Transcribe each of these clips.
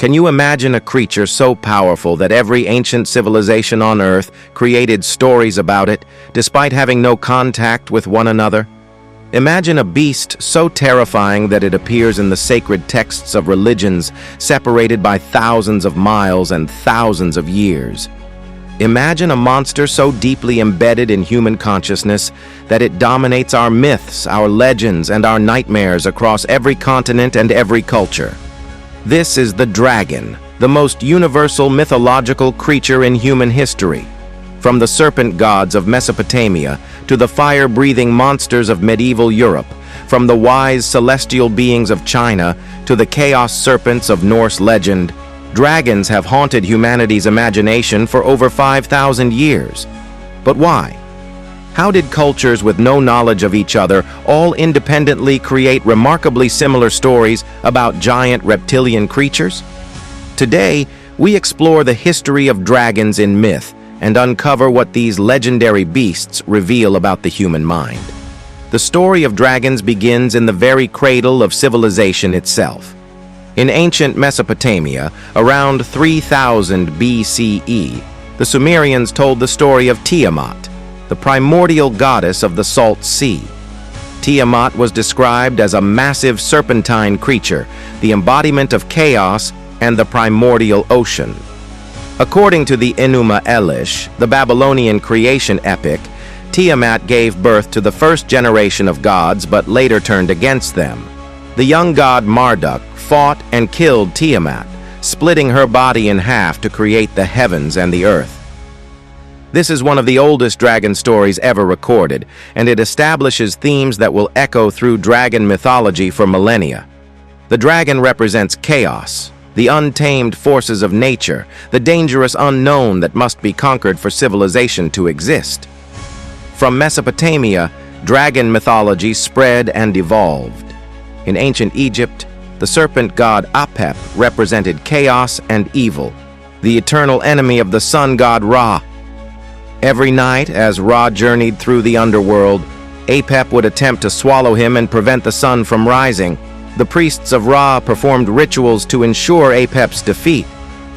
Can you imagine a creature so powerful that every ancient civilization on Earth created stories about it, despite having no contact with one another? Imagine a beast so terrifying that it appears in the sacred texts of religions separated by thousands of miles and thousands of years. Imagine a monster so deeply embedded in human consciousness that it dominates our myths, our legends, and our nightmares across every continent and every culture. This is the dragon, the most universal mythological creature in human history. From the serpent gods of Mesopotamia to the fire-breathing monsters of medieval Europe, from the wise celestial beings of China to the chaos serpents of Norse legend, dragons have haunted humanity's imagination for over 5,000 years. But why? How did cultures with no knowledge of each other all independently create remarkably similar stories about giant reptilian creatures? Today, we explore the history of dragons in myth and uncover what these legendary beasts reveal about the human mind. The story of dragons begins in the very cradle of civilization itself. In ancient Mesopotamia, around 3000 BCE, the Sumerians told the story of Tiamat, the primordial goddess of the Salt Sea. Tiamat was described as a massive serpentine creature, the embodiment of chaos and the primordial ocean. According to the Enuma Elish, the Babylonian creation epic, Tiamat gave birth to the first generation of gods but later turned against them. The young god Marduk fought and killed Tiamat, splitting her body in half to create the heavens and the earth. This is one of the oldest dragon stories ever recorded, and it establishes themes that will echo through dragon mythology for millennia. The dragon represents chaos, the untamed forces of nature, the dangerous unknown that must be conquered for civilization to exist. From Mesopotamia, dragon mythology spread and evolved. In ancient Egypt, the serpent god Apep represented chaos and evil, the eternal enemy of the sun god Ra. Every night, as Ra journeyed through the underworld, Apep would attempt to swallow him and prevent the sun from rising. The priests of Ra performed rituals to ensure Apep's defeat,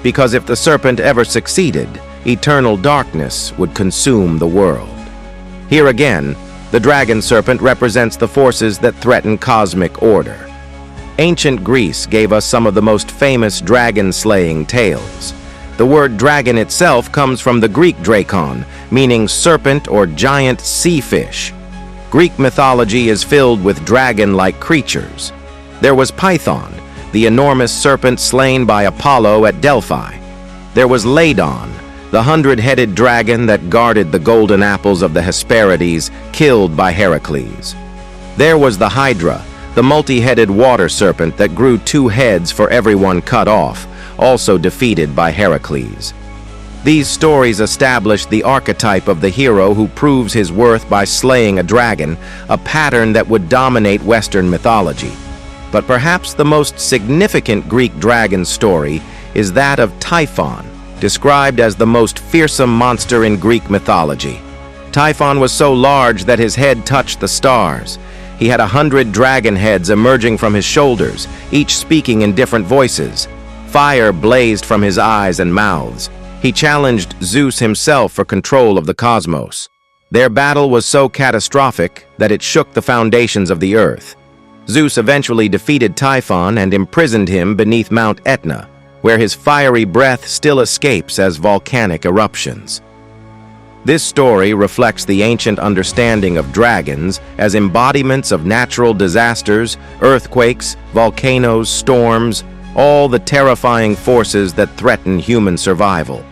because if the serpent ever succeeded, eternal darkness would consume the world. Here again, the dragon serpent represents the forces that threaten cosmic order. Ancient Greece gave us some of the most famous dragon-slaying tales. The word dragon itself comes from the Greek drakon, meaning serpent or giant sea fish. Greek mythology is filled with dragon-like creatures. There was Python, the enormous serpent slain by Apollo at Delphi. There was Ladon, the 100-headed dragon that guarded the golden apples of the Hesperides, killed by Heracles. There was the Hydra, the multi-headed water serpent that grew 2 heads for every one cut off, also defeated by Heracles. These stories establish the archetype of the hero who proves his worth by slaying a dragon, a pattern that would dominate Western mythology. But perhaps the most significant Greek dragon story is that of Typhon, described as the most fearsome monster in Greek mythology. Typhon was so large that his head touched the stars. He had 100 dragon heads emerging from his shoulders, each speaking in different voices. Fire blazed from his eyes and mouths. He challenged Zeus himself for control of the cosmos. Their battle was so catastrophic that it shook the foundations of the earth. Zeus eventually defeated Typhon and imprisoned him beneath Mount Etna, where his fiery breath still escapes as volcanic eruptions. This story reflects the ancient understanding of dragons as embodiments of natural disasters, earthquakes, volcanoes, storms, all the terrifying forces that threaten human survival.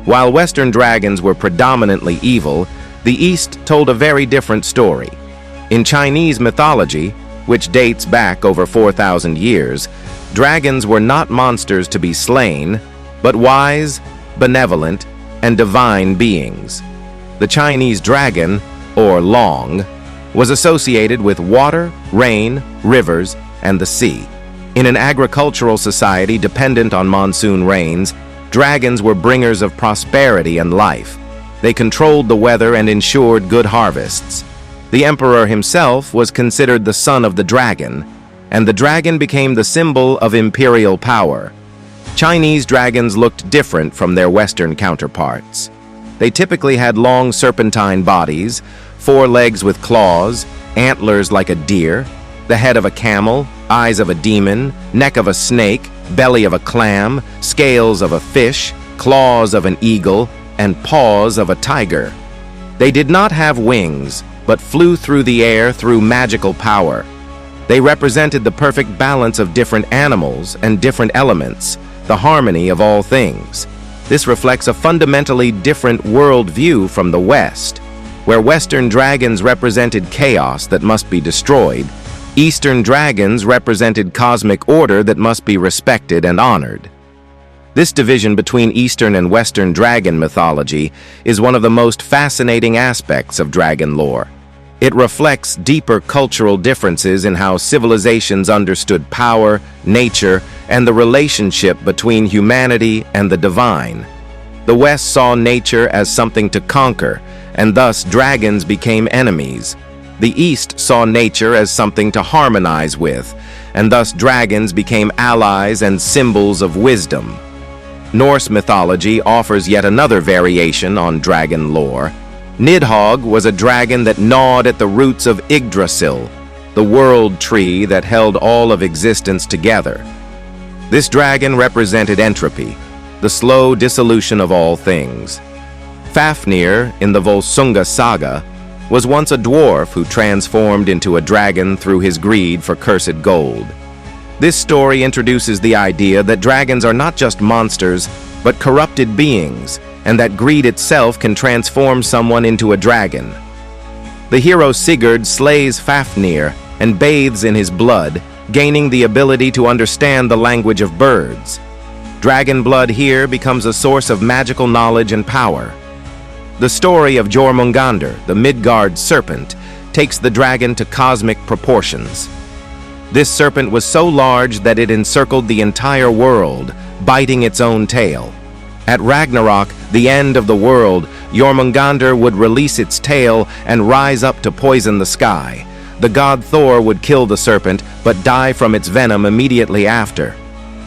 While Western dragons were predominantly evil, the East told a very different story. In Chinese mythology, which dates back over 4,000 years, dragons were not monsters to be slain, but wise, benevolent, and divine beings. The Chinese dragon, or Long, was associated with water, rain, rivers, and the sea. In an agricultural society dependent on monsoon rains, dragons were bringers of prosperity and life. They controlled the weather and ensured good harvests. The emperor himself was considered the son of the dragon, and the dragon became the symbol of imperial power. Chinese dragons looked different from their Western counterparts. They typically had long serpentine bodies, 4 legs with claws, antlers like a deer, the head of a camel, eyes of a demon, neck of a snake, belly of a clam, scales of a fish, claws of an eagle, and paws of a tiger. They did not have wings, but flew through the air through magical power. They represented the perfect balance of different animals and different elements, the harmony of all things. This reflects a fundamentally different worldview from the West, where Western dragons represented chaos that must be destroyed. Eastern dragons represented cosmic order that must be respected and honored. This division between Eastern and Western dragon mythology is one of the most fascinating aspects of dragon lore. It reflects deeper cultural differences in how civilizations understood power, nature, and the relationship between humanity and the divine. The West saw nature as something to conquer, and thus dragons became enemies. The East saw nature as something to harmonize with, and thus dragons became allies and symbols of wisdom. Norse mythology offers yet another variation on dragon lore. Nidhogg was a dragon that gnawed at the roots of Yggdrasil, the world tree that held all of existence together. This dragon represented entropy, the slow dissolution of all things. Fafnir, in the Volsunga saga, was once a dwarf who transformed into a dragon through his greed for cursed gold. This story introduces the idea that dragons are not just monsters, but corrupted beings, and that greed itself can transform someone into a dragon. The hero Sigurd slays Fafnir and bathes in his blood, gaining the ability to understand the language of birds. Dragon blood here becomes a source of magical knowledge and power. The story of Jormungandr, the Midgard serpent, takes the dragon to cosmic proportions. This serpent was so large that it encircled the entire world, biting its own tail. At Ragnarok, the end of the world, Jormungandr would release its tail and rise up to poison the sky. The god Thor would kill the serpent, but die from its venom immediately after.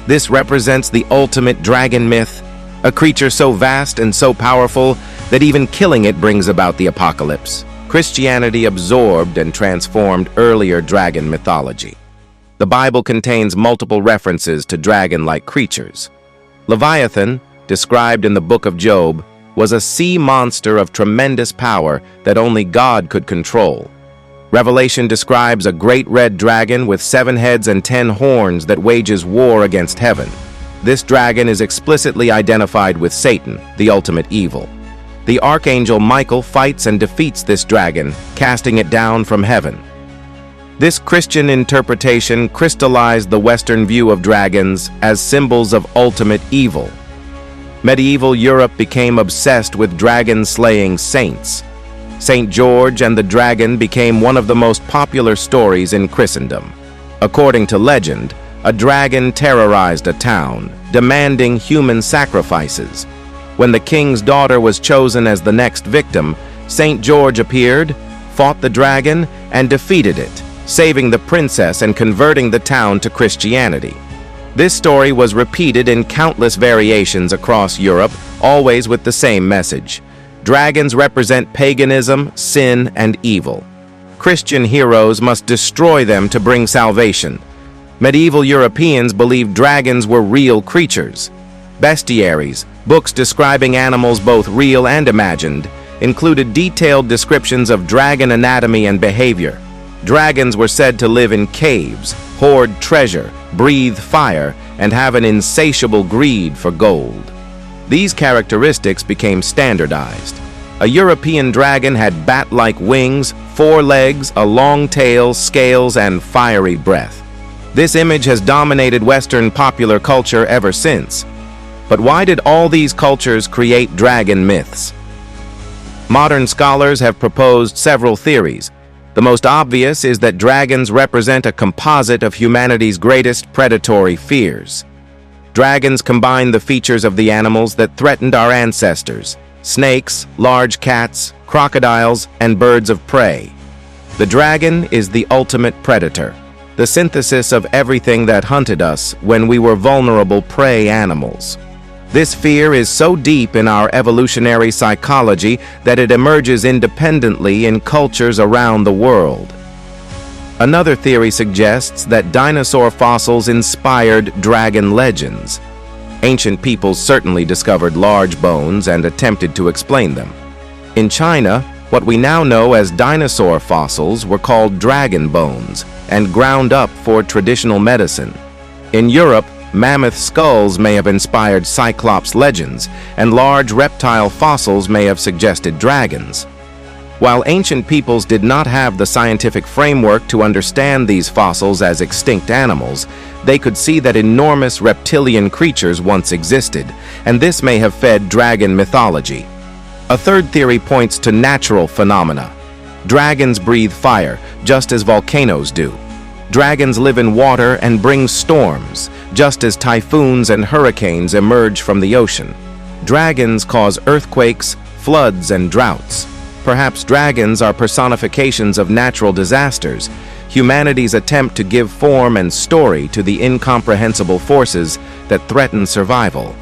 This represents the ultimate dragon myth, a creature so vast and so powerful that even killing it brings about the apocalypse. Christianity absorbed and transformed earlier dragon mythology. The Bible contains multiple references to dragon-like creatures. Leviathan, described in the book of Job, was a sea monster of tremendous power that only God could control. Revelation describes a great red dragon with 7 heads and 10 horns that wages war against heaven. This dragon is explicitly identified with Satan, the ultimate evil. The archangel Michael fights and defeats this dragon, casting it down from heaven. This Christian interpretation crystallized the Western view of dragons as symbols of ultimate evil. Medieval Europe became obsessed with dragon-slaying saints. Saint George and the Dragon became one of the most popular stories in Christendom. According to legend, a dragon terrorized a town, demanding human sacrifices. When the king's daughter was chosen as the next victim, Saint George appeared, fought the dragon, and defeated it, saving the princess and converting the town to Christianity. This story was repeated in countless variations across Europe, always with the same message. Dragons represent paganism, sin, and evil. Christian heroes must destroy them to bring salvation. Medieval Europeans believed dragons were real creatures. Bestiaries, books describing animals both real and imagined, included detailed descriptions of dragon anatomy and behavior. Dragons were said to live in caves, hoard treasure, breathe fire, and have an insatiable greed for gold. These characteristics became standardized. A European dragon had bat-like wings, 4 legs, a long tail, scales, and fiery breath. This image has dominated Western popular culture ever since. But why did all these cultures create dragon myths? Modern scholars have proposed several theories. The most obvious is that dragons represent a composite of humanity's greatest predatory fears. Dragons combine the features of the animals that threatened our ancestors: snakes, large cats, crocodiles, and birds of prey. The dragon is the ultimate predator. the synthesis of everything that hunted us when we were vulnerable prey animals. This fear is so deep in our evolutionary psychology that it emerges independently in cultures around the world. Another theory suggests that dinosaur fossils inspired dragon legends. Ancient peoples certainly discovered large bones and attempted to explain them. In China, what we now know as dinosaur fossils were called dragon bones and ground up for traditional medicine. In Europe, mammoth skulls may have inspired cyclops legends, and large reptile fossils may have suggested dragons. While ancient peoples did not have the scientific framework to understand these fossils as extinct animals, they could see that enormous reptilian creatures once existed, and this may have fed dragon mythology. A third theory points to natural phenomena. Dragons breathe fire, just as volcanoes do. Dragons live in water and bring storms, just as typhoons and hurricanes emerge from the ocean. Dragons cause earthquakes, floods, and droughts. Perhaps dragons are personifications of natural disasters, humanity's attempt to give form and story to the incomprehensible forces that threaten survival.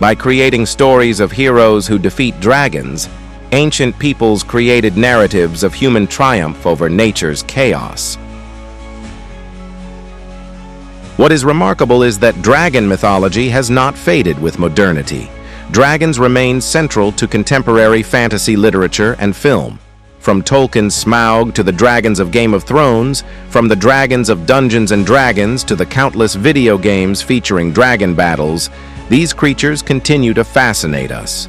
By creating stories of heroes who defeat dragons, ancient peoples created narratives of human triumph over nature's chaos. What is remarkable is that dragon mythology has not faded with modernity. Dragons remain central to contemporary fantasy literature and film. From Tolkien's Smaug to the dragons of Game of Thrones, from the dragons of Dungeons & Dragons to the countless video games featuring dragon battles, these creatures continue to fascinate us.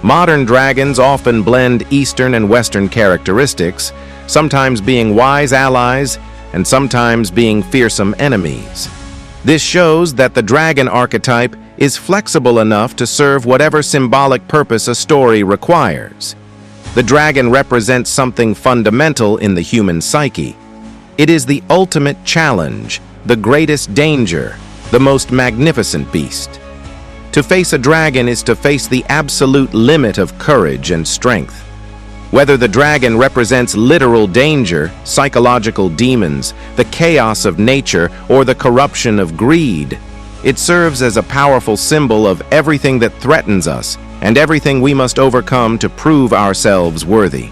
Modern dragons often blend Eastern and Western characteristics, sometimes being wise allies and sometimes being fearsome enemies. This shows that the dragon archetype is flexible enough to serve whatever symbolic purpose a story requires. The dragon represents something fundamental in the human psyche. It is the ultimate challenge, the greatest danger, the most magnificent beast. To face a dragon is to face the absolute limit of courage and strength. Whether the dragon represents literal danger, psychological demons, the chaos of nature, or the corruption of greed, it serves as a powerful symbol of everything that threatens us and everything we must overcome to prove ourselves worthy.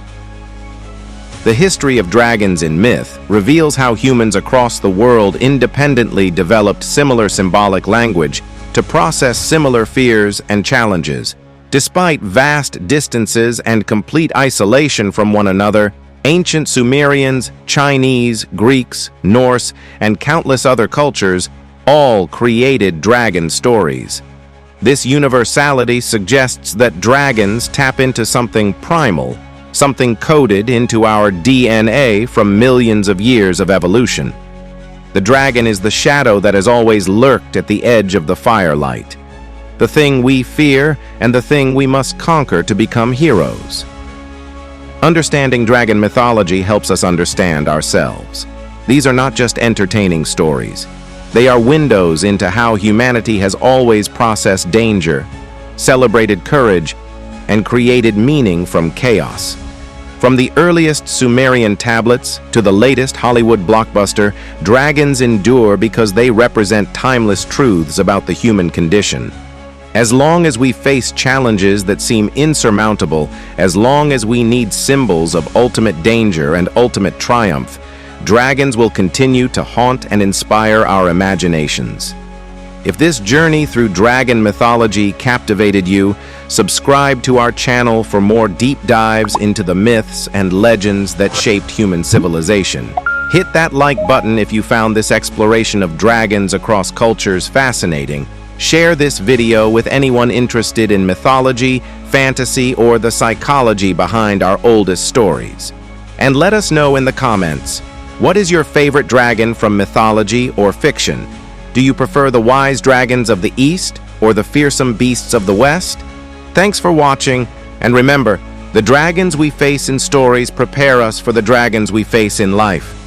The history of dragons in myth reveals how humans across the world independently developed similar symbolic language to process similar fears and challenges. Despite vast distances and complete isolation from one another, ancient Sumerians, Chinese, Greeks, Norse, and countless other cultures all created dragon stories. This universality suggests that dragons tap into something primal, something coded into our DNA from millions of years of evolution. The dragon is the shadow that has always lurked at the edge of the firelight, the thing we fear and the thing we must conquer to become heroes. Understanding dragon mythology helps us understand ourselves. These are not just entertaining stories. They are windows into how humanity has always processed danger, celebrated courage, and created meaning from chaos. From the earliest Sumerian tablets to the latest Hollywood blockbuster, dragons endure because they represent timeless truths about the human condition. As long as we face challenges that seem insurmountable, as long as we need symbols of ultimate danger and ultimate triumph, dragons will continue to haunt and inspire our imaginations. If this journey through dragon mythology captivated you, subscribe to our channel for more deep dives into the myths and legends that shaped human civilization. Hit that like button if you found this exploration of dragons across cultures fascinating. Share this video with anyone interested in mythology, fantasy, or the psychology behind our oldest stories. And let us know in the comments, what is your favorite dragon from mythology or fiction? Do you prefer the wise dragons of the East or the fearsome beasts of the West? Thanks for watching, and remember, the dragons we face in stories prepare us for the dragons we face in life.